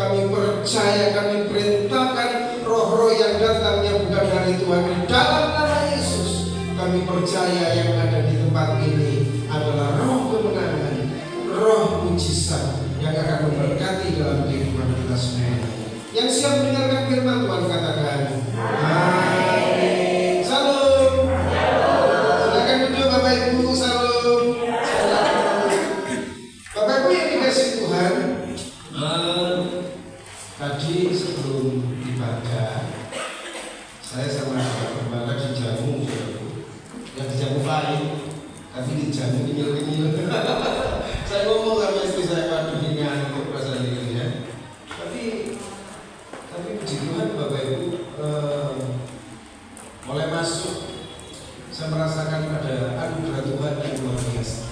Kami percaya, kami perintahkan roh-roh yang datang yang bukan dari Tuhan di dalam nama Yesus. Kami percaya yang ada di tempat ini adalah roh kemenangan, roh mujizat yang akan memberkati dalam kehidupan kita semua. Yang siap mendengarkan firman Tuhan katakan amin. Salam. Silakan duduk Bapak Ibu. Salam. Bapak Ibu yang dikasih Tuhan, tadi sebelum ibadah saya sama Bapak Gembala dijamu, yang dijamu pahit, tapi dijamu kenyil-kenyil. Saya ngomong sama istri saya, waduh ini ngantuk perasaan ini ya. Tapi puji Tuhan Bapak Ibu, mulai masuk saya merasakan ada anugerah Tuhan yang luar biasa.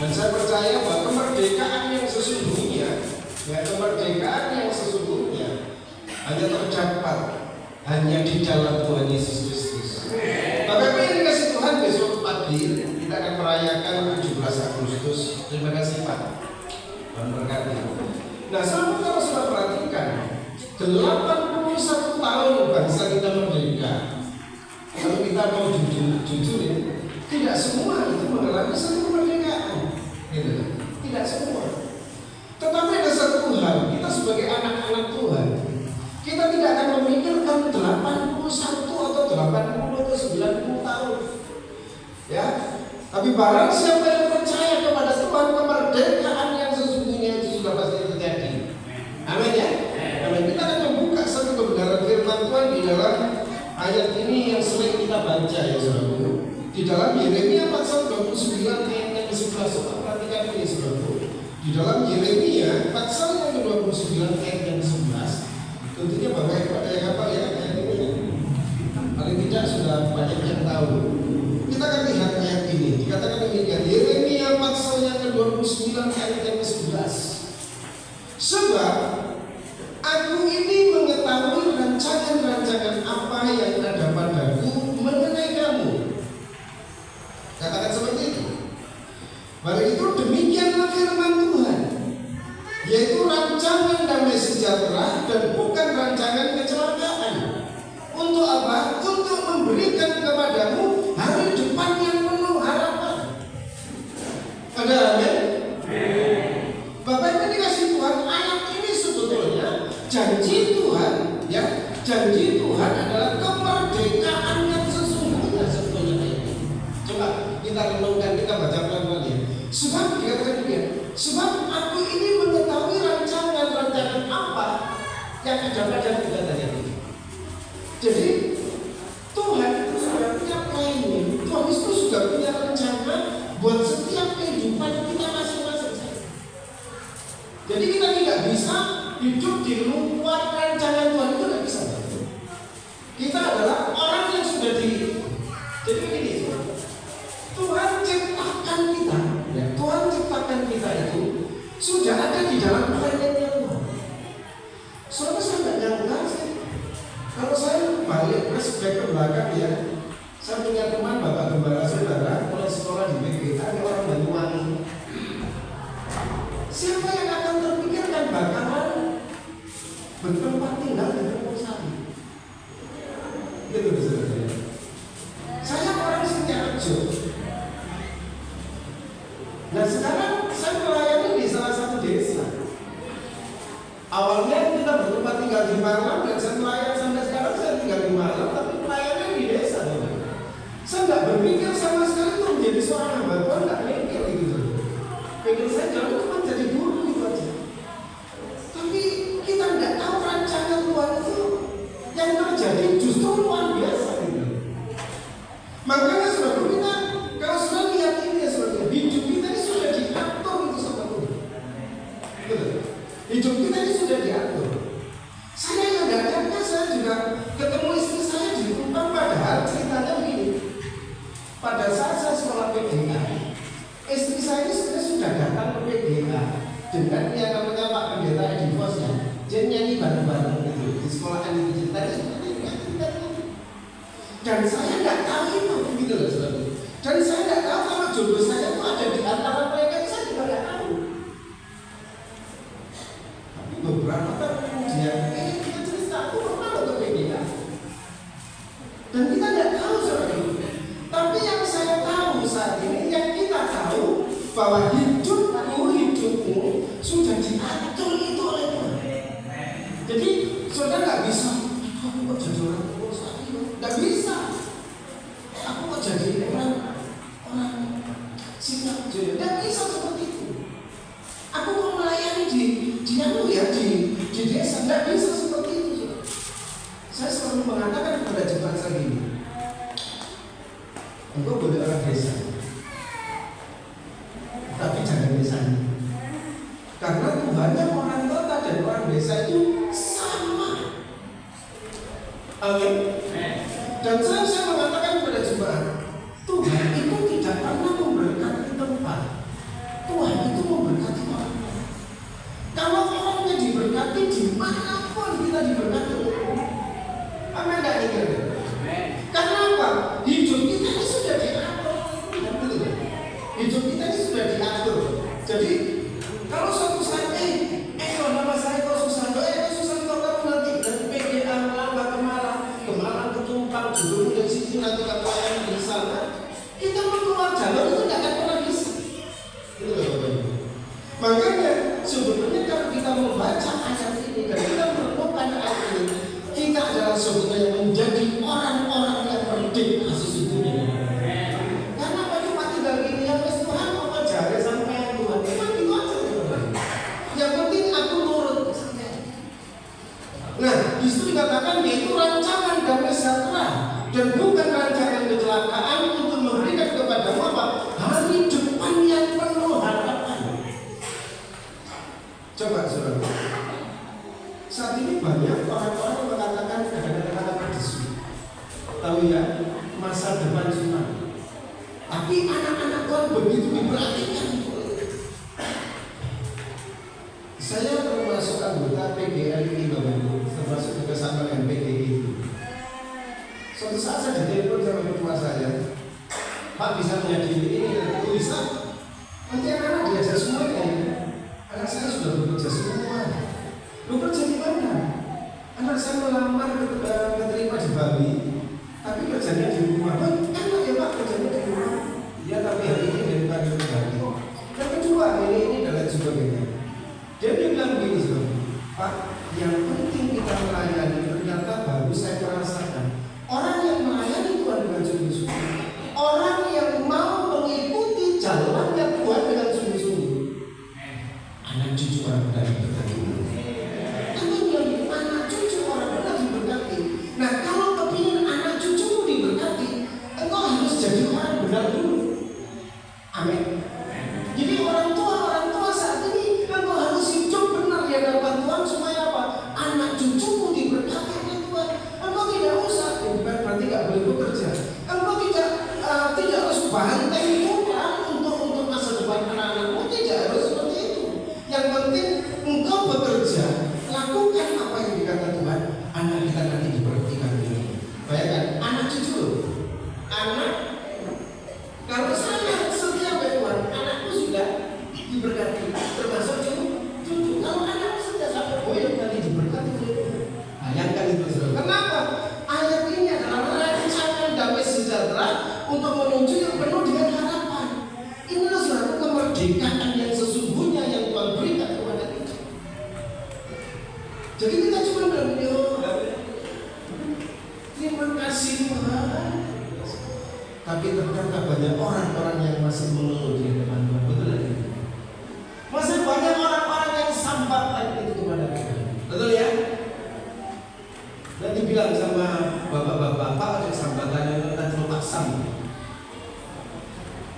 Dan saya percaya bahwa kemerdekaan yang sesungguhnya, hanya terdapat hanya di dalam Tuhan Yesus Kristus. Bapak Ibu yang dikasih Tuhan, besok pagi kita akan merayakan 17 Agustus. Terima kasih Pak. Tuhan berkati. Nah, kalau sudah perhatikan 81 tahun bangsa kita merdeka. Kalau kita mau jujurin, tidak semua itu mengalami satu kemerdekaan, gitu. Tidak semua. Tetapi ada satu hal, kita sebagai anak-anak Tuhan, kita tidak akan memikirkan 81 atau 80 atau 90 tahun. Ya. Tapi barang siapa yang percaya kepada Tuhan, kemerdekaan yang sesungguhnya itu sudah pasti terjadi. Amin ya. Amin. Kita akan membuka satu kebenaran firman Tuhan di dalam ayat ini yang sering kita baca ya saudara. Di dalam Yeremia pasal 29 ayat yang ke-11. Perhatikan ini saudara. Di dalam Yeremia pasal yang ke-29 ayat yang ke-11. Tentunya Bapak Ibu ada yang hafal ya ayat ini. Paling tidak sudah banyak yang tahu. Kita akan lihat ayat ini. Dikatakan demikian. Yeremia pasal yang ke-29 ayat yang ke-11. Sebab aku ini mengetahui rancangan-rancangan apa yang ada padaku mengenai kamu. Katakan seperti itu. Balik itu demikianlah firman Tuhan, yaitu rancangan damai sejahtera dan bukan rancangan kecelakaan. Untuk apa? Untuk memberikan kepadamu hari depan yang penuh harapan. Ada amin? Bapak Ibu dikasih Tuhan, ayat ini sebetulnya janji Tuhan, ya, janji Tuhan adalah kemerdekaan yang sesungguhnya sebetulnya. Coba kita renungkan, kita baca pelan-pelan ya. Sebab dikatakan demikian. Sebab aku ini mengetahui rancangan-rancangan apa yang ada pada kita tadi. Jadi Tuhan itu sudah punya planning. Tuhan itu sudah punya rencana buat setiap kehidupan kita masing-masing. Jadi kita tidak bisa hidup di luar rancangan Tuhan, itu tidak bisa. Kita adalah orang yang sudah jadi begini. Tuhan ciptakan kita, ya, Tuhan ciptakan kita itu sudah ada di dalam plannya Tuhan. Soalnya saya tidak nyangka sih. Kalau saya balik flashback ke belakang ya, saya punya teman Bapak Gembala saudara mulai sekolah di PGA, ada orang Banyuwangi. Siapa yang akan terpikirkan bakalan bertempat tinggal di Terbosari? Gitu saudara. Saya orang Setiarjo. Nah sekarang saya melayani di salah satu desa. Awalnya kita bertempat tinggal di Malang dan saya melayani sampai sekarang saya tinggal di Malang, tapi melayani di desa. Saya nggak berpikir sama sekali untuk menjadi seorang hamba Tuhan, nggak mikir gitu. Pikir saya kalau cuma jadi guru gitu aja. Tapi kita nggak tahu rancangan Tuhan itu yang terjadi justru luar biasa gitu. Makanya saudara kita kalau sudah lihat ini ya saudara, hidup kita ini sudah diatur itu sama Tuhan. Betul. Hidup kita ini sudah diatur. Saya yang nggak nyangka, saya juga ketemu istri saya di rumah, padahal ceritanya begini. Pada saat saya sekolah PGA, istri saya ini sebenarnya sudah datang ke PGA dengan yang namanya Pak Pendeta Edivos ya. Dia nyanyi bareng-bareng gitu di sekolahan itu ceritanya seperti itu. Dan saya nggak tahu itu gitu loh saudara. Dan saya nggak tahu kalau jodoh saya itu ada di antara mereka, saya juga nggak tahu. Tapi beberapa tahun kemudian kita cerita aku pernah untuk PGA dan kita tidak tahu seperti itu. Tapi yang saya tahu saat ini, yang kita tahu bahwa hidupmu sudah diatur itu oleh Tuhan. Jadi saudara nggak bisa, aku kok jadi orang tua saat ini, nggak bisa. Aku kok jadi orang sikap jadi, nggak bisa seperti itu. Aku kok melayani di desa, nggak bisa seperti itu. Saya selalu mengatakan kepada jemaat saya gini, engkau boleh orang desa, tapi jangan desanya. Karena Tuhannya orang kota dan orang desa itu sama. Amin. Dan saya mengatakan kepada jemaat, Tuhan itu tidak pernah memberkati tempat. Tuhan itu memberkati orang. Kalau orangnya diberkati, dimanapun kita diberkati. Amin, enggak ingat? Karena apa? Hidup kita ini sudah diatur. Hidup kita ini sudah diatur. Jadi kalau suatu saat nama saya kok susah kok kamu nanti dari PGA melambah ke Malang ke Tumpang, dulu dari sini nanti ke pelayan di sana, kita mau keluar jalur itu tidak akan pernah bisa. Itu loh Bapak Ibu. Makanya sebetulnya kalau kita membaca ayat ini dan kita menemukan ayat ini, kita adalah sebetulnya menjadi orang-orang yang merdeka sesungguhnya. Karena apa cuma tinggal gini yang Tuhan apa jari sampai Tuhan memang itu aja. Yang penting aku nurut saja. Nah, disitu dikatakan yaitu rancangan damai sejahtera dan bukan rancangan kecelakaan untuk memberikan kepadamu apa? Hari depan yang penuh harapan. Coba saudara, saat ini banyak orang-orang yang mengatakan ada kata-kata perdesu. Tahu ya, masa depan sunnah. Tapi anak-anak Tuhan begitu diperhatikan. Saya termasuk anggota PGA ini Bapak Ibu, termasuk juga sama dengan PGI itu. Suatu saat saya ditelepon sama ketua saya, Pak bisa menyadari ini, itu bisa. Nanti anak-anak diajar semuanya. Anak saya sudah bekerja semua. Lu kerja di mana? Anak saya melamar keterima di Bali, tapi kerjanya di rumah. Enak ya Pak, kerjanya di rumah. Ya tapi hari ini dari pagi ke Bali. Yang kedua ini dan lain sebagainya. Dia bilang begini Pak, yang penting kita melayani. Ternyata baru saya merasakan orang yang melayani Tuhan dengan sungguh-sungguh, orang yang mau mengikuti jalannya Tuhan dengan sungguh-sungguh, anak cucu orang benar diberkati. Anak cucu orang benar diberkati. Nah kalau kepingin anak cucumu diberkati, engkau harus jadi orang benar dulu. Amin. Jadi orang tua saat ini engkau harus hidup benar di hadapan Tuhan supaya apa? Anak cucumu diberkati oleh Tuhan. Engkau tidak usah, bukan berarti nggak boleh bekerja. Engkau tidak harus bantai Tuhan untuk masa depan anak-anakmu, tidak harus seperti itu. Yang penting engkau bekerja, lakukan apa yang dikata Tuhan. Anak kita nanti diberkatikan ini. Bayangkan anak cucu loh. Anak kalau saya setia pada Tuhan, anakku sudah diberkati, termasuk cucu. Kalau anak sudah sampai boyong nanti diberkati oleh Tuhan. Bayangkan itu saudara. Kenapa? Ayat ini adalah rancangan damai sejahtera untuk menuju yang penuh dengan harapan. Inilah saudara kemerdekaan yang sesungguhnya yang Tuhan berikan kepada kita. Jadi kita cuma bilang, terima kasih Tuhan. Tapi ternyata banyak orang-orang yang masih mengeluh di depan Tuhan. Betul ya? Masih banyak orang-orang yang sambatkan itu kepada Tuhan. Betul ya? Nanti bilang sama bapak-bapak, Pak ada sambatan yang nanti mau paksam.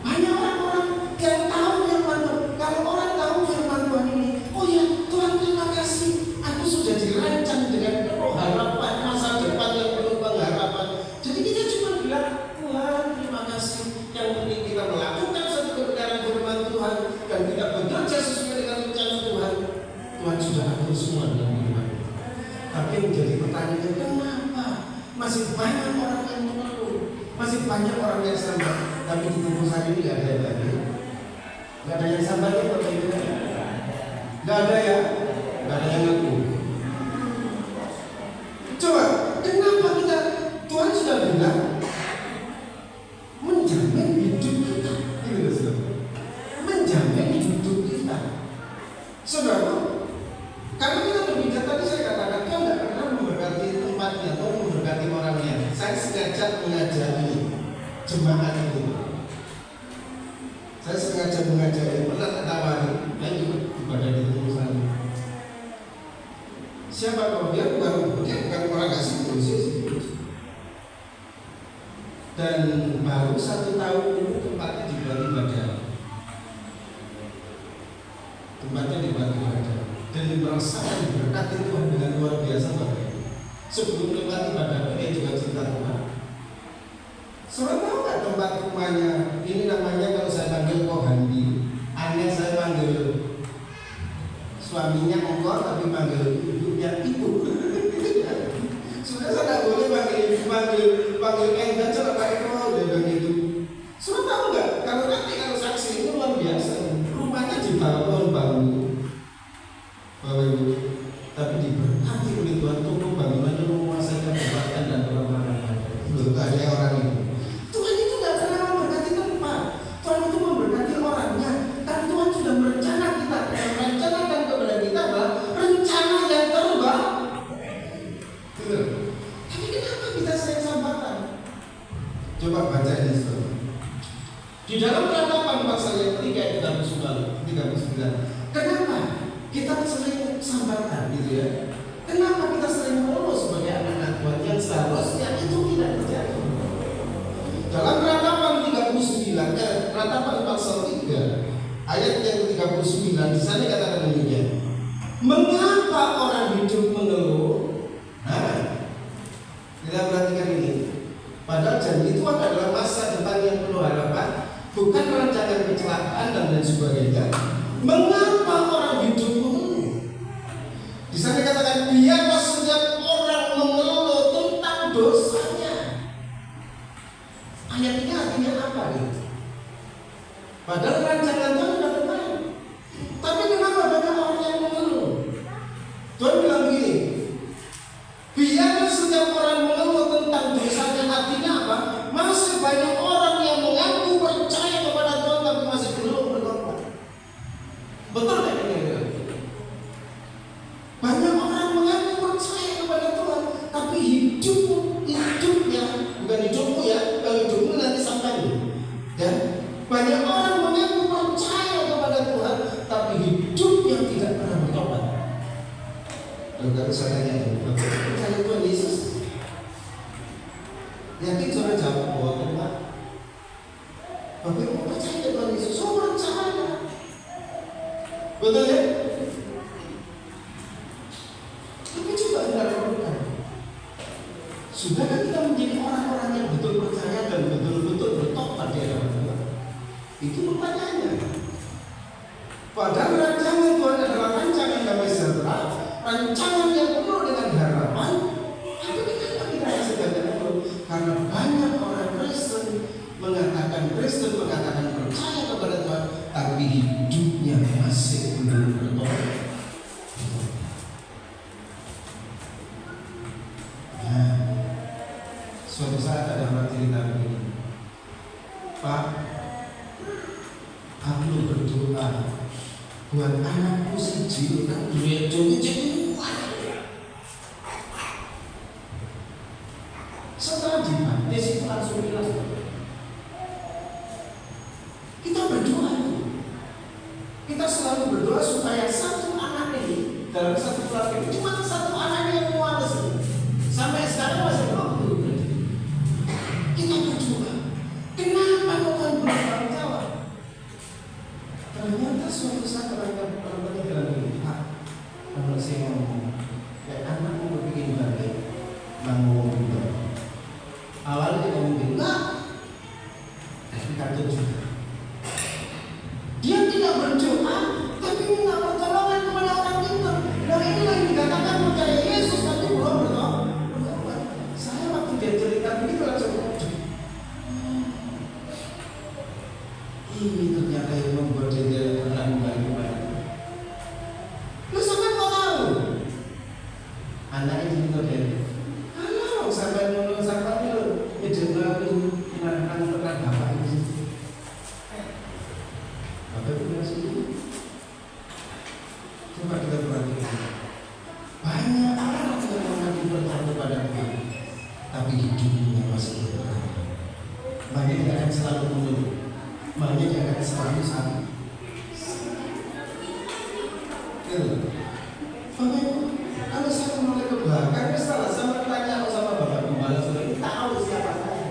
Banyak orang-orang yang tahu firman Tuhan. Kalau orang tahu firman Tuhan ini, oh ya Tuhan terima kasih, aku sudah dirancang dengan penuh harapan masa depan yang penuh pengharapan. Jadi kita cuma bilang, Tuhan terima kasih. Yang penting kita melakukan satu kebenaran firman Tuhan dan kita bekerja sesuai dengan rencana Tuhan. Tuhan sudah atur semua dalam firman. Tapi yang menjadi pertanyaan, kenapa masih banyak orang yang mengeluh, masih banyak orang yang sambat, tapi di tubuh saya ini tidak ada yang lagi, nggak ada yang sambatnya, nggak ada ya, nggak ada yang ngaku. Kalau kita berbicara tadi saya katakan Tuhan tidak pernah memberkati tempatnya atau memberkati orangnya. Saya sengaja mengajari jemaat itu. Saya sengaja mengajari, pernah tawari, ayo ibadah di tempat siapa kau? Dia bukan orang kasih sih. Dan baru 1 tahun itu tempatnya dibuat ibadah. Tempatnya dibuat ibadah. Dan merasakan diberkati Tuhan dengan luar biasa Bapak. Sebelum tempat ibadah dia juga cerita Tuhan. Saudara tahu nggak tempat rumahnya? Ini namanya kalau saya panggil Kohandi, aneh saya panggil suaminya engkau tapi panggil ibunya ibu. Sudah saya tidak boleh panggil enggan cara pakai kau dia begitu. Sudah tahu nggak? Kalau saksi itu luar biasa. Rumahnya dibangun Bapak Ibu, tapi diberkati oleh Tuhan untuk bangunannya menguasai kebebasan dan orang-orang. Belum ada orang itu. Tuhan itu tidak pernah memberkati tempat. Tuhan itu memberkati orangnya. Dan Tuhan sudah merencanakan kepada kita adalah rencana yang terbaik. Betul. Tapi kenapa kita sering sambatan? Coba baca ini saudara. Di dalam Ratapan pasal yang 3 ayat 39. Kenapa kita sering sambatan gitu ya? Kenapa kita sering mengeluh sebagai anak-anak Tuhan yang seharusnya itu tidak terjadi? Dalam Ratapan 39, Ratapan pasal 3 ayat yang 39 di sana katakan demikian. Mengapa orang hidup mengeluh? Kita perhatikan ini. Padahal janji Tuhan adalah masa depan yang penuh harapan, bukan rancangan kecelakaan dan lain sebagainya. Mengapa orang hidup mengeluh? Di sana katakan biarlah setiap orang mengeluh tentang dosanya. Ayat ini artinya apa gitu? Padahal rancangan Tuhan sudah benar. Tapi kenapa banyak orang yang mengeluh? Tuhan bilang begini, biarlah setiap orang mengeluh tentang dosanya. Artinya apa? Masih banyak orang yang mengaku percaya kepada Tuhan tapi masih belum bertobat. Betul tak ini? Banyak orang mengaku percaya kepada Tuhan tapi hidupnya bukan hidupmu ya, kalau hidupmu nanti sampai ya. Banyak orang mengaku percaya kepada Tuhan tapi hidupnya tidak pernah bertobat. Kalau saya tanya, percaya Tuhan Yesus? Yakin saudara jawab bahwa Tuhan? Bapak Ibu percaya Tuhan Yesus? So percaya. Betul ya? Tapi coba kita lakukan. Sudahkah kita menjadi orang-orang yang betul percaya dan betul-betul bertobat di hadapan Tuhan? Itu pertanyaannya. Padahal rancangan Tuhan adalah rancangan damai sejahtera, rancangan yang penuh dengan harapan. Tapi kenapa kita masih banyak mengeluh? Karena banyak orang Kristen mengatakan percaya kepada Tuhan, tapi hidupnya masih belum bertobat. Suatu saat ada orang cerita begini, Pak, aku berdoa buat anakku si Jill kan duit setelah dibaptis itu langsung bilang, kita berdoa, kita selalu berdoa supaya satu anak ini dalam satu keluarga ini cuma satu anak yang mualas sampai sekarang masih belum. Kita berdoa, kenapa Tuhan belum jawab? Ternyata suatu saat orang bilang begini, Pak, kalau saya ngomong, anakku berpikir balik, nggak mau berdoa. Awalnya dia ngomong enggak, tapi kacau juga. Dia tidak berdoa, tapi minta pertolongan kepada orang pintar. Dan inilah yang dikatakan percaya Yesus, tapi belum berdoa. Saya waktu dia cerita begitu langsung, ini ternyata yang membuat dia pernah kembali. Lu sangat kau tahu, anak ini terjadi. Kalau sampai menurut sampai itu, jangan pernah bapak itu. Bapak itu masih. Coba kita perhatikan. Banyak orang yang mengaku percaya kepada Tuhan, tapi hidupnya masih berperang. Banyak yang akan selalu mengeluh, banyak yang akan selalu sakit. Kalau saya mulai ke belakang, setelah saya bertanya sama Bapak Gembala, sudah tahu siapa saya.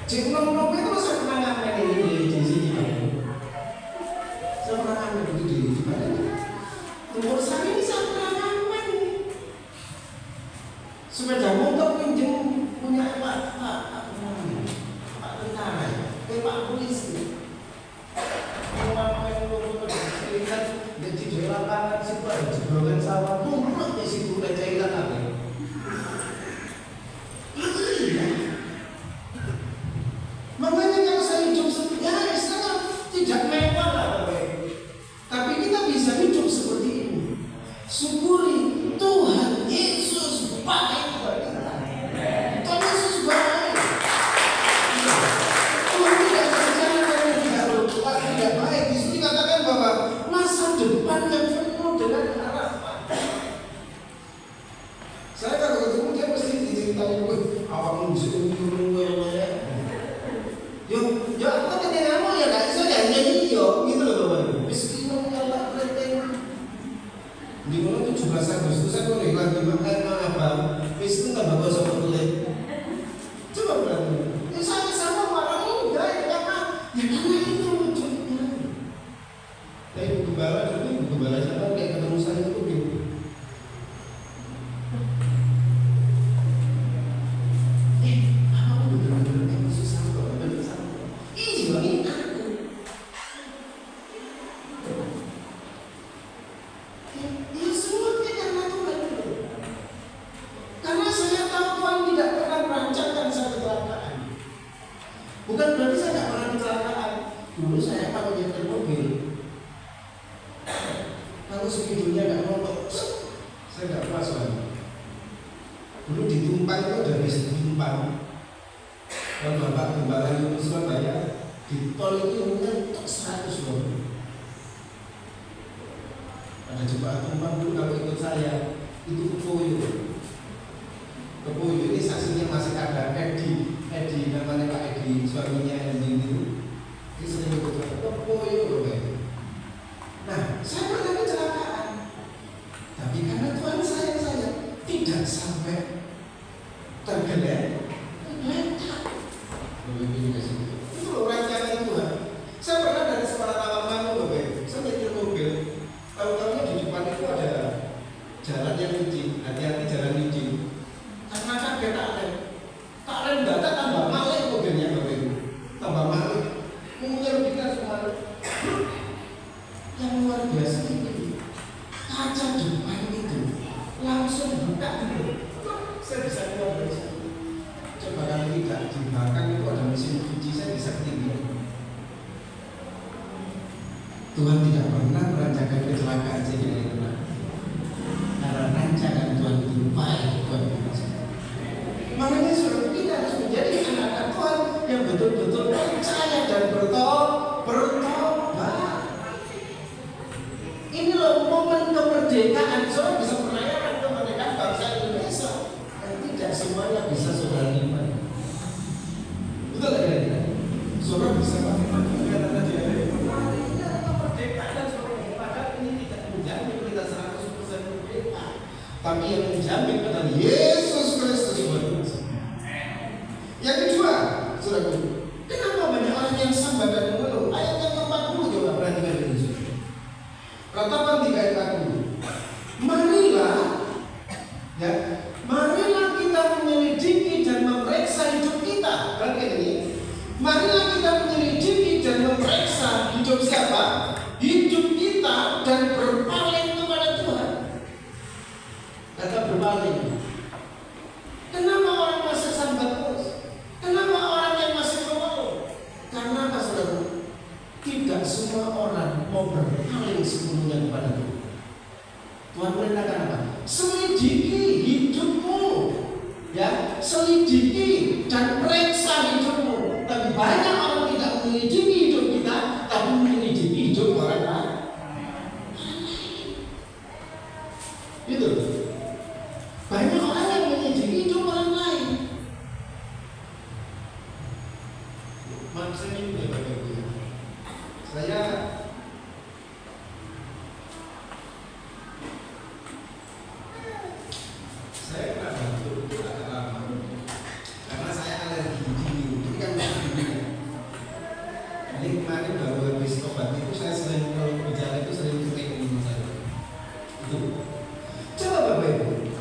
Cik nom itu saya pernah ngamen di sini. Saya pernah ngamen di mana? Umur saya ini saya pernah ngamen. Sepeda motor pinjam punya Pak tentara, Pak polisi. Lihat di lapangan situ ada jeblogan sawah, tumpuk di situ udah cairan apa? Makanya kalau saya hidup ya saya tidak mewah lah, tapi kita bisa hidup seperti ini. Syukuri Tuhan Yesus baik bagi kita. Tuhan Yesus baik. Tuhan tidak berjalan dengan tidak baik. Di sini katakan bahwa masa depan yang penuh dengan harapan. Saya kalau ketemu dia mesti diceritain awak muncul yo aku ketemu kamu ya gak iso ya nyanyi yo gitu loh Bapak. Miskin nyala preteng. Di mana 17 Agustus saya boleh lagi makan apa? Miskin tambah gosok betul. Coba berarti. Ya saya sama marah enggak ya karena itu wujudnya. Tapi Ibu Gembala siapa kayak ketemu saya itu gitu. Bukan berarti saya tidak pernah kecelakaan. Dulu saya kalau nyetir mobil, kalau speedonya nggak nonton, saya nggak pas lagi. Dulu di Tumpang itu ada bis Tumpang. Kalau Bapak Gembala itu Surabaya, di tol itu menyentuh 100 loh. Ada jemaat Tumpang dulu kalau ikut saya itu Kepoyo ini saksinya masih ada Edi namanya Pak Edi, suaminya Edi itu. Dia sering ikut Kepoyo loh. Nah, saya pernah kecelakaan, tapi karena Tuhan sayang saya tidak sampai tergeletak. Itu loh rancangan Tuhan. Saya pernah dari sekolah Tawamangu loh, saya nyetir mobil. Tahu-tahunya di depan itu ada jalan yang licin, hati-hati jalan licin. Karena kaget tak rem data tambah malih mobilnya tambah malih, menyerbikan semua. Yang luar biasa ini kaca depan itu langsung buka gitu. Saya bisa keluar dari situ. Coba kalau tidak di belakang itu ada mesin cuci, saya bisa ketinggian. Tuhan tidak pernah merancangkan kecelakaan sehingga itu. Karena rancangan Tuhan itu baik buat kita. Makanya saudara kita harus menjadi anak-anak Tuhan yang betul-betul percaya dan bertobat. Ini loh momen kemerdekaan. Saudara bisa merayakan kemerdekaan bangsa Indonesia dan tidak semuanya bisa saudara terima. Betul tidak kira-kira? Saudara bisa pakai kemerdekaan tadi ada kemerdekaan dan saudara padahal ini tidak menjamin kita 100% merdeka, tapi yang menjamin adalah Yesus Kristus. Yang kedua, saudaraku, kenapa banyak orang yang sambat dan mengeluh? Ayat yang 40 coba perhatikan ini. Ratapan 3 ayat 40. Marilah kita menyelidiki dan memeriksa hidup kita. Perhatikan ini. Marilah kita menyelidiki dan memeriksa hidup siapa? Hidup kita dan berpaling kepada Tuhan. Kata berpaling. Kenapa orang masih sambat terus? Kenapa orang yang masih mengeluh? Karena saudara, tidak semua orang mau berpaling sepenuhnya kepada Tuhan. Tuhan merintahkan apa? Selidiki hidupmu, ya, selidiki dan periksa hidupmu. Tapi banyak orang tidak menyelidiki hidup kita, tapi menyelidiki hidup orang lain. Gitu. Banyak orang yang menyedihkan hidup orang lain. Maksudnya ini bagaimana? Saya pernah batuk itu agak lama karena saya alergi dingin. Ini kan dingin. Jadi kemarin baru habis obat itu saya sering kalau berjalan itu sering kering ini saya. Itu. Coba Bapak Ibu,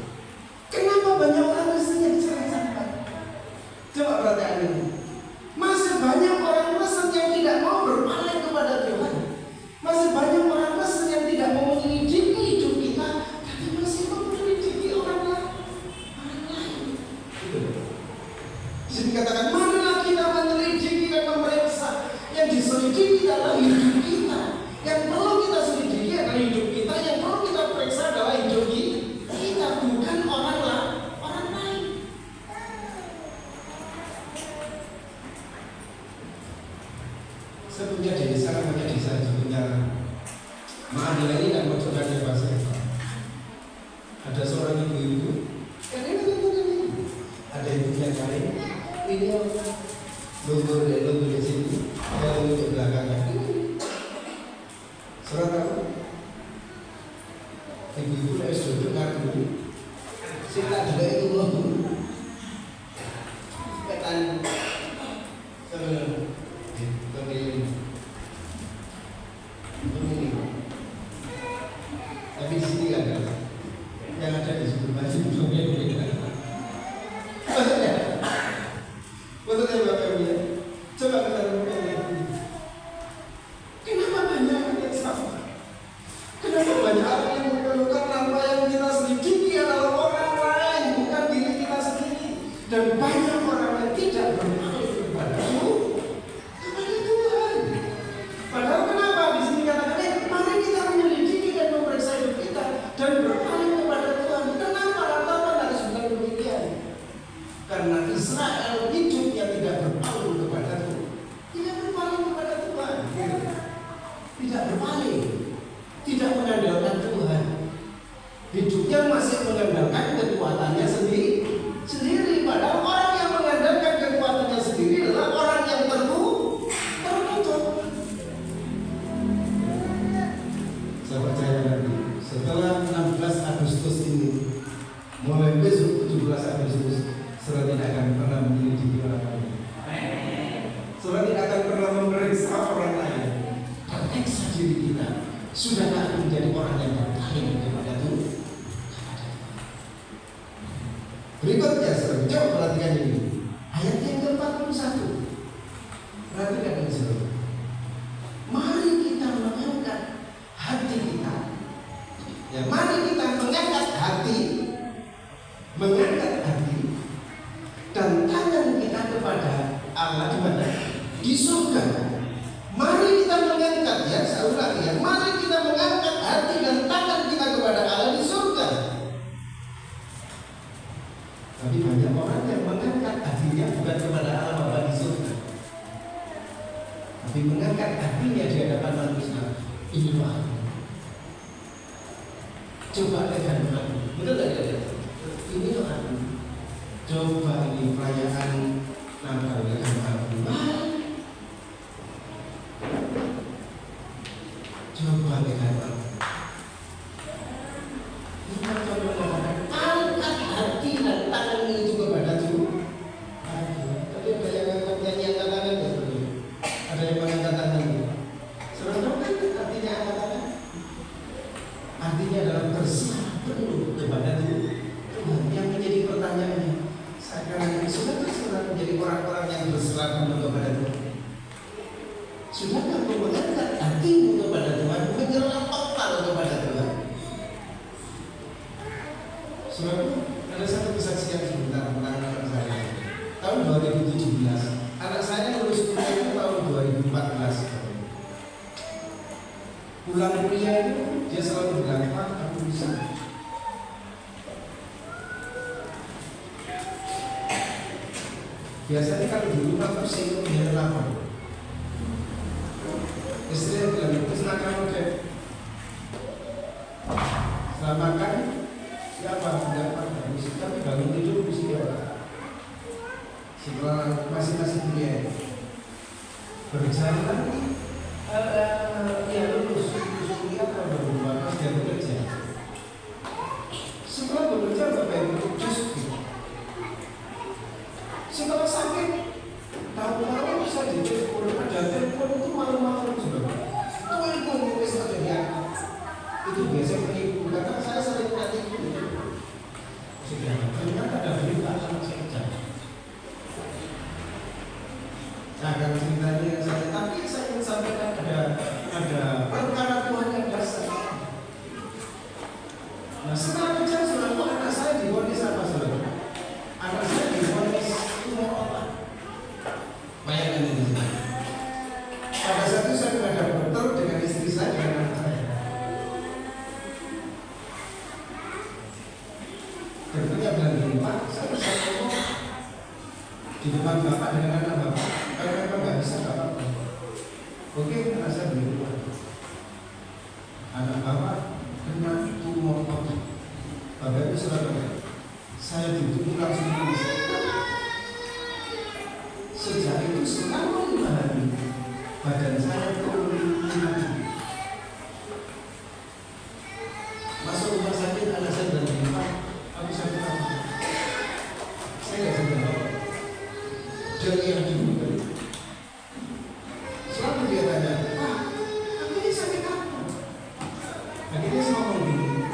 kenapa banyak orang mestinya diserang sampah? Coba perhatikan ini. Masih banyak orang Kristen yang tidak mau berpaling kepada Tuhan. Masih banyak orang Kristen yang tidak mau menyelidiki hidup kita, tapi masih mau menyelidiki orang lain. Jadi katakan, marilah kita menyelidiki dan memeriksa. Yang diselidiki adalah hidup kita. Yang perlu kita selidiki adalah hidup kita. Yang perlu kita periksa adalah hidup kita, bukan orang lain. Saya punya desa, namanya desa punya Maadila ini dan mojokannya bahasa Eva. Ada seorang ibu-ibu, ada ibunya kali ini logo di sini, ada logo di belakangnya. Saudara tahu? Ibu-ibu harus duduk ngaku. Sila juga itu logo. Petan tapi di sini ada yang ada di situ masih belum beda. Betul ya Bapak Ibu ya. Coba kita lihat. Kenapa banyak yang sama? Kenapa banyak orang yang mengeluhkan tanpa yang kita selidiki adalah orang lain, bukan diri kita sendiri. Dan banyak orang yang tidak berpaling kepada Tuhan. Padahal kenapa di sini katakan, mari kita menyelidiki dan memeriksa hidup kita dan berpaling kepada Tuhan. Kenapa lantaran harus bukan demikian? Karena Israel hidup yang tidak berpaling kepada Tuhan, tidak berpaling kepada Tuhan, tidak berpaling, tidak mengandalkan Tuhan. Hidupnya masih mengandalkan kekuatannya sendiri. Padahal orang yang mengandalkan kekuatannya sendiri adalah orang yang tertutup. Saya percaya nanti setelah 16 Agustus ini, mulai besok 17 Agustus, saudara tidak akan pernah menyelidiki orang lain. Saudara tidak akan pernah memeriksa orang lain. Periksa diri kita. Sudah tak menjadi orang yang berpaling kepada Tuhan. Berikutnya, saudara, coba perhatikan ini. Ayat yang ke-41. Perhatikan ini, saudara. Mari kita mengangkat hati kita. Ya, mari kita mengangkat hati dan tangan kita kepada Allah di mana? Di surga. Mari kita mengangkat, ya, saya ulangi ya. Mari kita mengangkat hati dan tangan kita kepada Allah di surga. Tapi banyak orang yang mengangkat hatinya bukan kepada Allah Bapa di surga, tapi mengangkat hatinya di hadapan manusia. Ini Tuhan. Coba lihat aku, betul tidak ya? Ini Tuhan. Coba ini perayaan Natal dengan aku. Coba lihat aku. Kita coba angkat hati dan tangan itu kepada Tuhan. Tapi ada yang angkat tangan ya? Ada yang mengangkat tangan. Saudara kan artinya angkat tangan? Artinya adalah berserah penuh kepada Tuhan. Yang menjadi pertanyaannya, sekarang ini sudah menjadi orang-orang yang berserah penuh kepada Tuhan. Sudahkah kau mengangkat hatimu kepada Tuhan, menyerah total kepada Tuhan? Saudara, ada satu kesaksian sebentar tentang anak saya. Tahun 2017, anak saya lulus kuliah itu tahun 2014. Pulang kuliah itu dia selalu bilang, Pak, aku bisa. Biasanya kalau di rumah tuh singgung dia lapar. Istri bilang, terus makan udah. Setelah makan, Ya apa? Tapi bangun tidur musik ya. Setelah masih kuliah berjalan, ya lulus kuliah atau berubah dia bekerja. Setelah bekerja bapak ibu justru setelah sakit tahu-tahu saya ditelepon, ada telepon itu malam-malam juga. Telepon nulis ada dia. Itu biasa penipu karena saya sering menipu. Sudah ternyata ada berita sama saya kerja. Nah, akan ceritanya saya, tapi saya ingin sampaikan ada perkara Tuhan yang dasar. Nah, setelah kerja sudah anak saya divonis apa saudara? Anak saya divonis tumor otak. Bayangkan ini. Pada saat itu saya menghadap dokter dengan istri saya dan anak saya. Dokternya bilang begini, Pak, saya bisa ngomong di depan bapak dengan anak bapak. Kalau memang nggak bisa, nggak apa-apa. Oke, anak saya beli rumah. Anak bapak kena tumor otak. Bapak itu saudara, saya duduk langsung tulis. Sejak itu selama 5 hari badan saya turun 5 kilo. Masuk rumah sakit, anak saya bilang, Pak, aku sakit apa? Saya nggak sadar apa. Dari yang dulu. Selalu dia tanya, Pak, aku ini sakit apa? Akhirnya saya ngomong begini,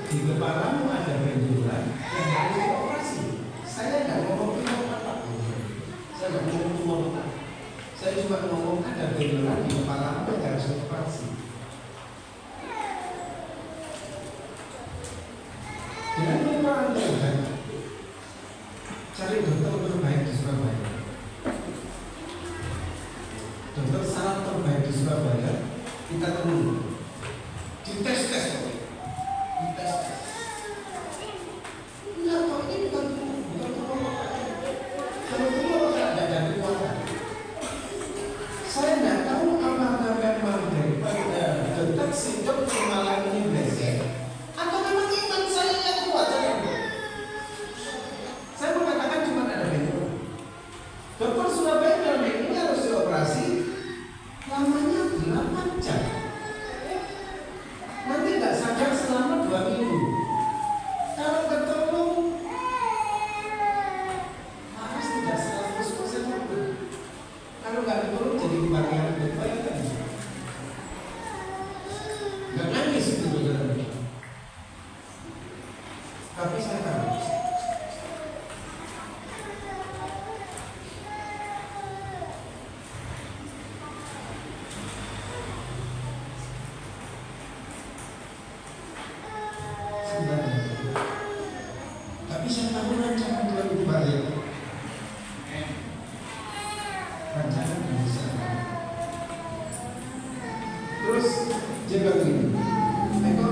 di kepalamu ada benjolan yang harus dioperasi. Saya nggak ngomong tumor otak. Saya nggak ngomong tumor otak. Saya cuma ngomong ada benjolan di kepalamu yang harus dioperasi. Dengan perubahan Tuhan, cari dokter terbaik di Surabaya. Dokter sangat terbaik di Surabaya, kita temui. Dites. Enggak, kok ini bukan tumor otak. Kalau tumor otak tidak ada kekuatan. Saya tidak tahu apakah memang daripada deteksi dokter malam ini belajar atau memang iman saya yang kuat. Saya mengatakan cuma ada benjolan. Dokter Surabaya bilang ini harus dioperasi, lamanya 8 jam. Nanti nggak sadar selama 2 minggu. Kalau ketemu harus tidak 100% sembuh. Kalau nggak ketemu jadi bagian berbayar. Nggak nangis itu saudara. Tapi saya tahu. Tapi saya tahu rancangan Tuhan itu baik. Rancangan bisa. Terus dia bilang begini, Eko,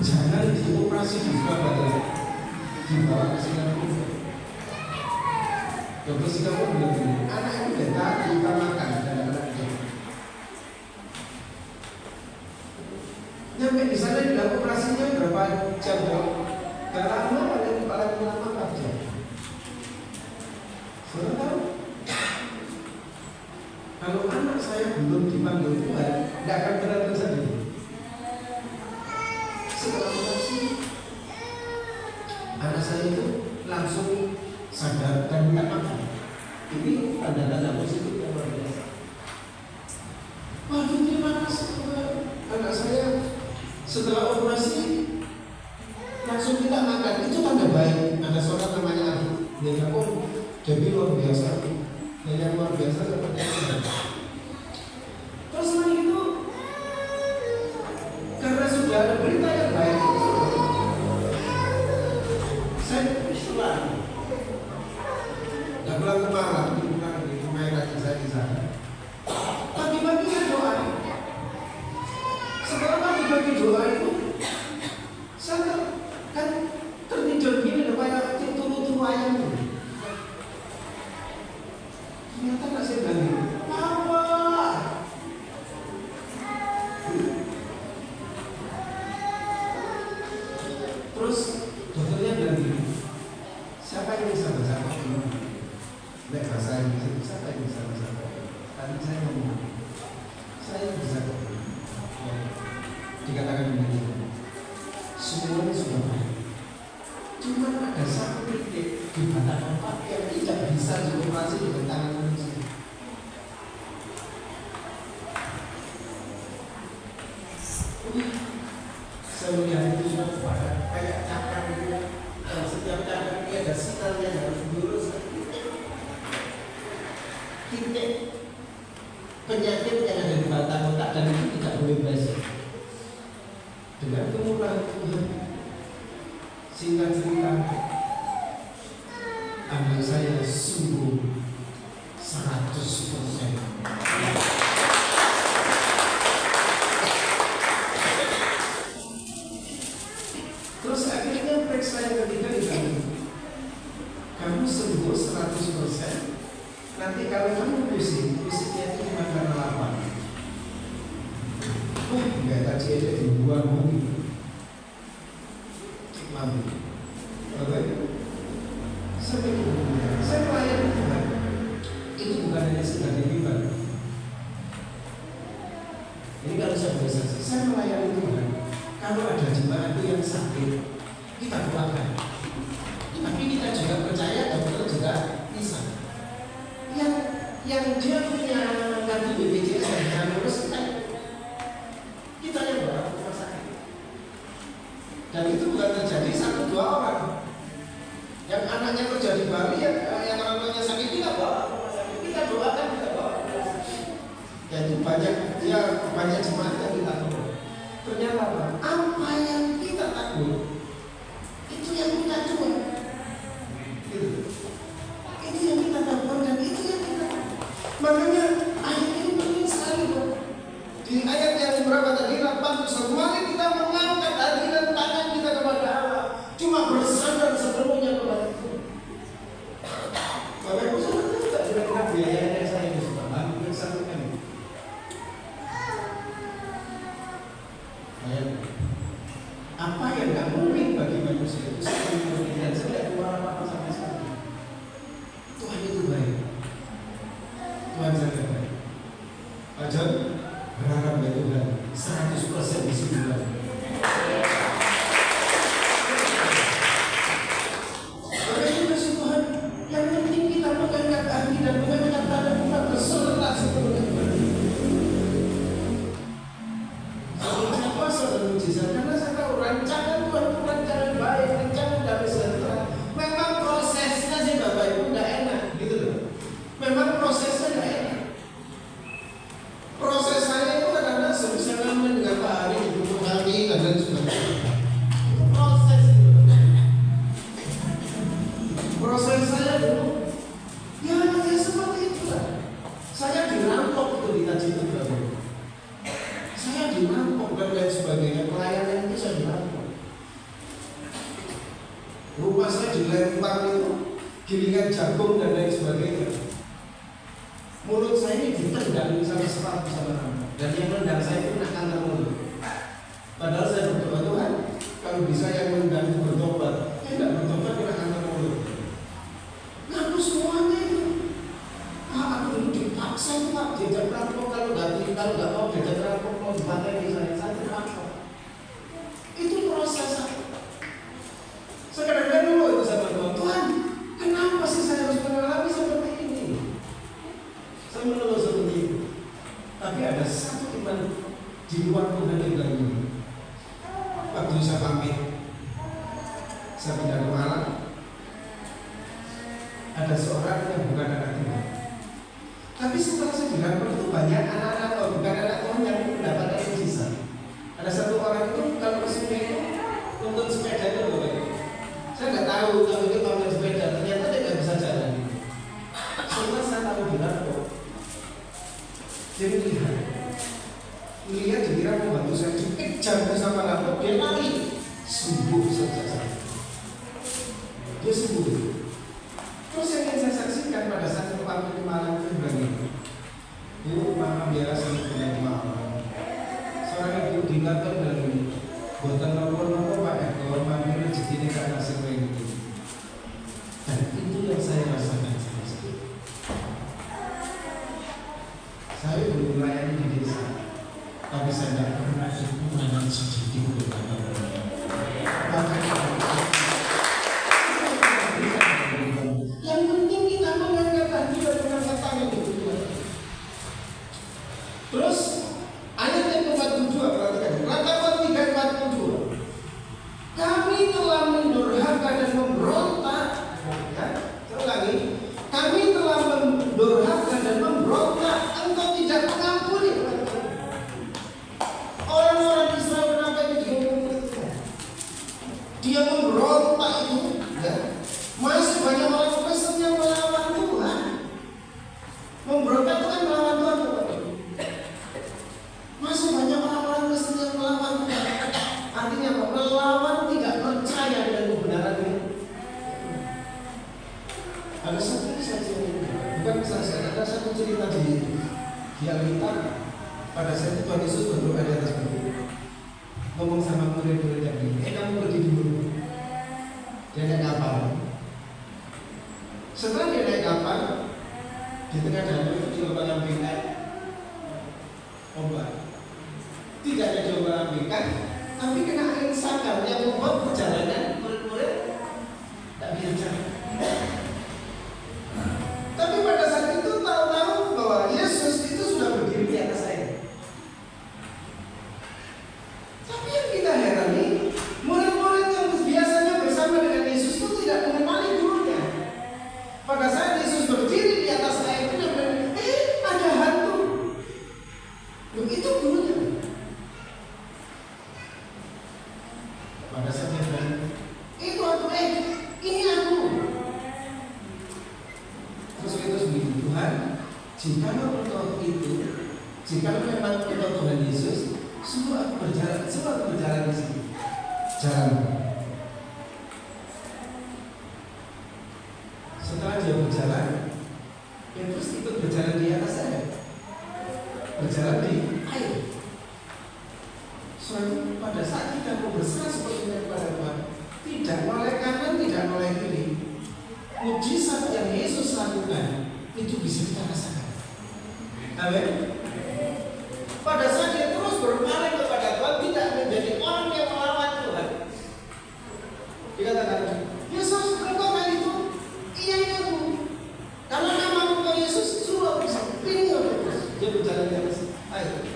jangan dioperasi di Surabaya, dibawa ke Singapura. Dokter Singapura bilang begini, anak itu beta diutamakan dan anak itu. Nyampe di sana dilakukan operasinya berapa jam dong? Gak lama, paling lama 4 jam. Saudara tahu? Kalau anak saya belum dipanggil Tuhan, tidak akan pernah terjadi. Setelah operasi, anak saya itu langsung sadar dan tidak makan. Ini tanda-tanda positif yang luar biasa. Waduh, terima kasih Tuhan. Anak saya setelah operasi langsung tidak makan, itu tanda baik. Ada seorang namanya Arif, dia bilang, oh, Debbie luar biasa. Dan yang luar biasa seperti itu. Terus lagi itu, karena sudah ada berita yang baik, saya pulang. Tidak pulang ke Malang, pulang di rumah kaki saya di sana. Pagi-pagi saya doa. Setelah pagi-pagi doa itu, saya kan tertidur gini kayak turu-turu ayam itu. Ternyata nggak saya bilang, Papa. Terus dokternya bilang gini, siapa yang bisa baca kopi? Nek bahasa Inggris, siapa yang bisa baca kopi? Tadi saya ngomong, saya bisa kopi. Ya, dikatakan begitu. Semuanya sudah baik. Cuma ada satu titik di batang otak yang tidak bisa dioperasi dengan tangan manusia. Saya melihat itu sudah padat, kayak cakar gitu ya. Dan setiap cakar ini ada sinar yang harus lurus. Titik penyakit yang ada di batang otak dan itu tidak boleh basi. Dengan kemurahan Tuhan, singkat cerita, anak saya sembuh 100%. Terus akhirnya periksa yang ketiga ditanya, kamu sembuh 100%, nanti kalau kamu pusing, pusingnya itu cuma karena lapar. Wah, enggak, tadi aja dibuang mungkin. Mami, saya melayani Tuhan. Itu bukan hanya sebagai pribadi. Ini kalau saya boleh saksi, saya melayani Tuhan. Kalau ada jemaat itu yang sakit, kita doakan. Tapi kita juga percaya dokter juga bisa. Yang dia punya kartu BPJS dan bisa ngurus kita yang bawa ke rumah sakit. Dan itu bukan terjadi 1-2 orang. Yang anaknya kerja di Bali, yang orang tuanya sakit, kita bawa ke rumah sakit. Kita doakan, kita bawa ke rumah sakit. Ya itu banyak jemaat yang kita doakan. Ternyata apa yang kita takut itu yang kita jual. Itu yang kita takut dan itu yang kita. Makanya ayat ini penting sekali, Bro. Di ayat yang berapa tadi? 81. Mari kita mengangkat hati dan tangan kita kepada Allah. Cuma bersandar sepenuhnya kepada Tuhan. Bapak Ibu Saudara tidak kira-kira biayanya saya itu sudah hampir 1 M. Apa yang nggak mungkin bagi manusia itu seperti mungkin, dan saya tidak keluar apa-apa sampai sekarang. Tuhan itu baik. Tuhan sangat baik. Pak John berharap ya Tuhan 100% disembuhkan. Makanya kasih Tuhan, yang penting kita mengangkat hati dan mengangkat tangan kita berserta sepenuhnya kepada Tuhan. Sebelumnya kuasa dan mujizat, karena saya tahu rancangan Tuhan itu rancangan baik, rancangan damai sejahtera. Memang prosesnya sih Bapak Ibu nggak enak, gitu loh. Memang prosesnya nggak enak. Proses saya itu kadang-kadang sebisa dengan Pak Hari dihubung kami dan lain sebagainya. Itu proses itu. Proses saya dulu, ya seperti itulah. Saya dirampok itu di Tajitu Baru. Saya dirampok dan lain sebagainya. Pelayanan itu saya dirampok. Rumah saya dilempar itu, gilingan jagung dan lain sebagainya. Mulut saya ini ditendang sama sepatu sama rampok. Dan yang menendang saya itu nak kantor mulut. Padahal saya berdoa, Tuhan, kalau bisa yang menendang itu bertobat. Tidak bertobat, kena kantor mulut. Ngaku semuanya itu. Aku dulu dipaksa itu Pak, diajak rampok. Kalau nggak mau diajak rampok, mau dipakai saya terpaksa. Itu proses aku. Saya kadang-kadang dulu itu sama Tuhan, Tuhan, kenapa sih saya harus mengalami seperti ini? Saya mengeluh seperti itu. Tapi ada satu iman di luar Tuhan yang bilang ini. Waktu saya pamit, saya pindah ke Malang. Ada seorang yang bukan anak Tuhan. Tapi setelah saya bilang itu banyak anak-anak bukan anak Tuhan yang mendapatkan mujizat. Ada satu orang itu kalau kesini itu untuk sepeda itu Bapak. Saya nggak tahu kalau itu mau sepeda, ternyata dia nggak bisa jalan. Setelah saya tahu bilang kok. Jadi lihat dikira membantu saya, dikejar bersama lapor, dia lari, sembuh saja. Dia sembuh. Terus yang saya saksikan pada saat tempat di Malang itu bilang ini, Bu, mama biasa punya mama. Seorang ibu diingatkan dan buatan nomor Pak Eko, mampir dia memberontak itu, ya. Masih banyak orang Kristen yang melawan Tuhan. Memberontak itu kan melawan Tuhan. Masih banyak orang-orang Kristen yang melawan Tuhan. Artinya apa? Melawan, tidak percaya dengan kebenaran ini. Ada satu saja, bukan saja, ada satu cerita di Alkitab. Pada saat itu Tuhan Yesus berdoa di atas bukit, ngomong sama murid-murid tadi, kamu pergi dulu. Dia naik kapal. Setelah dia naik kapal, di tengah danau itu diombang-ambingkan ombak. Tidak ada diombang-ambingkan, tapi kena angin sakal yang membuat perjalanan murid-murid tidak bisa jalan. Tapi pada saat itu tahu-tahu bahwa Yesus itu sudah berdiri di atas air. Tapi yang kita herani, murid-murid yang biasanya bersama dengan Yesus itu tidak mengenali gurunya. Pada saat Yesus berdiri di atas air itu, dia bilang, ada hantu. Loh, itu gurunya. Pada saat dia bilang, itu aku, ini aku. Terus Petrus bilang, Tuhan, jika engkau itu, jika memang engkau Tuhan Yesus, semua aku berjalan di sini. Jalan. Setelah dia berjalan, Petrus ikut berjalan di atas air, berjalan di air. Soalnya pada saat kita mau berserah seperti kepada Tuhan, tidak noleh kanan, tidak noleh kiri. Mujizat yang Yesus lakukan itu bisa kita rasakan. Amin. Pada saat dia terus berpaling kepada Tuhan, tidak menjadi orang yang melawan Tuhan. Dikatakan, Yesus, engkau kan itu? Iya, aku. Karena nama engkau Yesus, suruh bisa pilih oleh Yesus. Dia berjalan di atas air.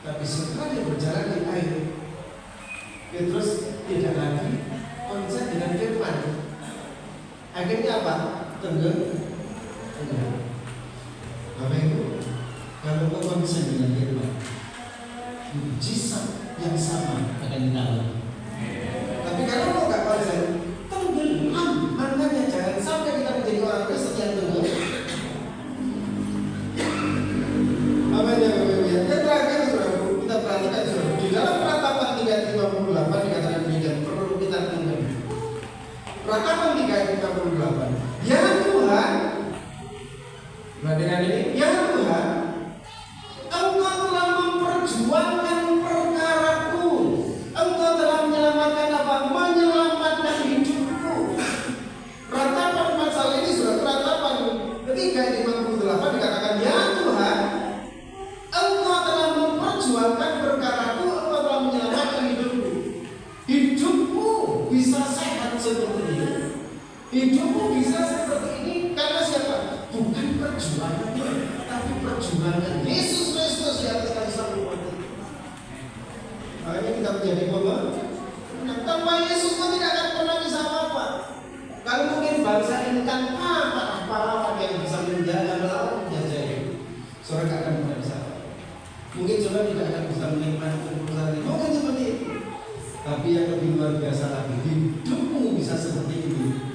Tapi setelah dia berjalan di air, Petrus tidak lagi konsen dengan firman. Akhirnya apa? Tenggelam. Bapak Ibu, kalau kau konsen dengan firman, mujizat yang sama akan dialami. Tapi kalau kau nggak konsen, tenggelam. Makanya jangan sampai kita menjadi orang Kristen yang tenggelam. Apa ya, Bapak Ibu? Yang terakhir, saudara, kita perhatikan, saudara, di dalam Ratapan 3:58 dikatakan demikian, perlu kita tenggelam. Ratapan 3:58. Ya Tuhan, perhatikan ini, ya Tuhan, Engkau telah memperjuangkan perkaraku. Engkau telah menyelamatkan apa? Menyelamatkan hidupku. Ratapan pasal ini sudah Ratapan 3:58 dikatakan, ya Tuhan, Engkau telah memperjuangkan perkaraku. Engkau telah menyelamatkan hidupku. Hidupmu bisa sehat seperti ini. Hidupmu bisa seperti ini karena siapa? Bukan perjuangan, tapi perjuangan Yesus Kristus di atas kayu salib. Makanya kita menjadi pemenang. Tanpa Yesus kau tidak akan pernah bisa apa-apa. Kalau mungkin bangsa ini tanpa pahlawan yang bisa menjaga melawan penjajah, saudara tidak akan pernah bisa. Mungkin saudara tidak akan bisa menikmati perusahaan ini. Mungkin seperti itu. Tapi yang lebih luar biasa lagi, hidupmu bisa seperti ini.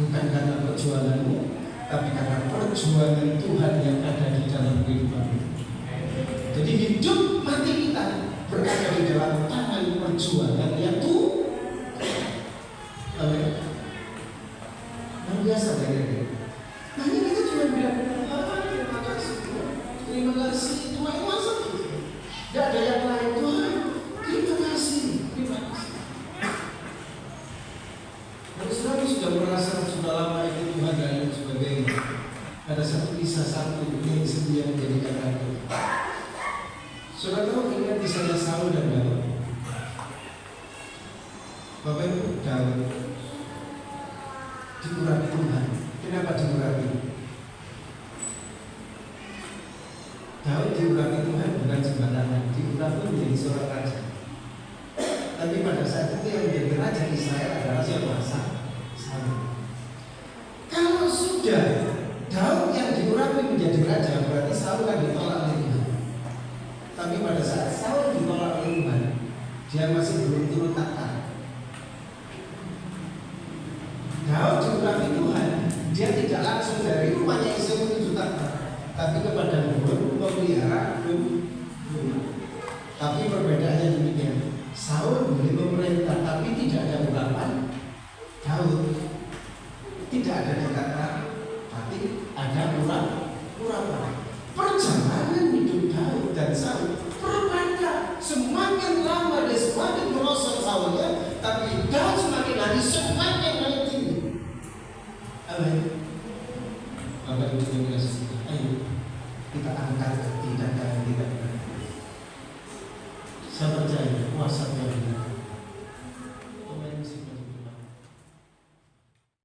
Bukan karena perjuanganmu, tapi karena perjuangan Tuhan yang ada di dalam kehidupanmu. Jadi hidup mati kita berada di dalam tangan perjuangan yang Tuhan. Luar biasa dari. Hanya kita cuma bilang, terima kasih, terima kasih, Tuhan masa tidak ada yang lain, Tuhan, terima kasih, terima kasih. Saudara sudah merasa sudah lama itu Tuhan dan sebagainya. Ada satu kisah yang sedia menjadikan aku. Saudara tahu ingat kisahnya Saul dan Daud. Bapak Ibu, Daud diurapi Tuhan. Kenapa diurapi? Daud diurapi Tuhan bukan sembarangan. Diurapi menjadi seorang raja. Tapi pada saat itu yang menjadi raja Israel adalah siapa? Saul. Kalau sudah Daud yang diurapi menjadi raja, berarti Saul kan ditolak oleh Tuhan. Tapi pada saat Saul ditolak oleh Tuhan, dia masih belum turun takhta. Daud diurapi Tuhan. Dia tidak langsung dari rumahnya Yese menuju takhta, tapi kepada memelihara domba. Tapi perbedaannya demikian. Saul boleh memerintah, tapi tidak ada urapan. Daud tidak ada di takhta, tapi ada urapan. Perjalanan hidup Daud dan Saul berbeda. Semakin lama dia semakin merosot Saulnya, tapi Daud semakin hari semakin naik tinggi. Amin. Bapak Ibu yang dikasihi, ayo kita angkat tindakan kita. Saya percaya kuasa Tuhan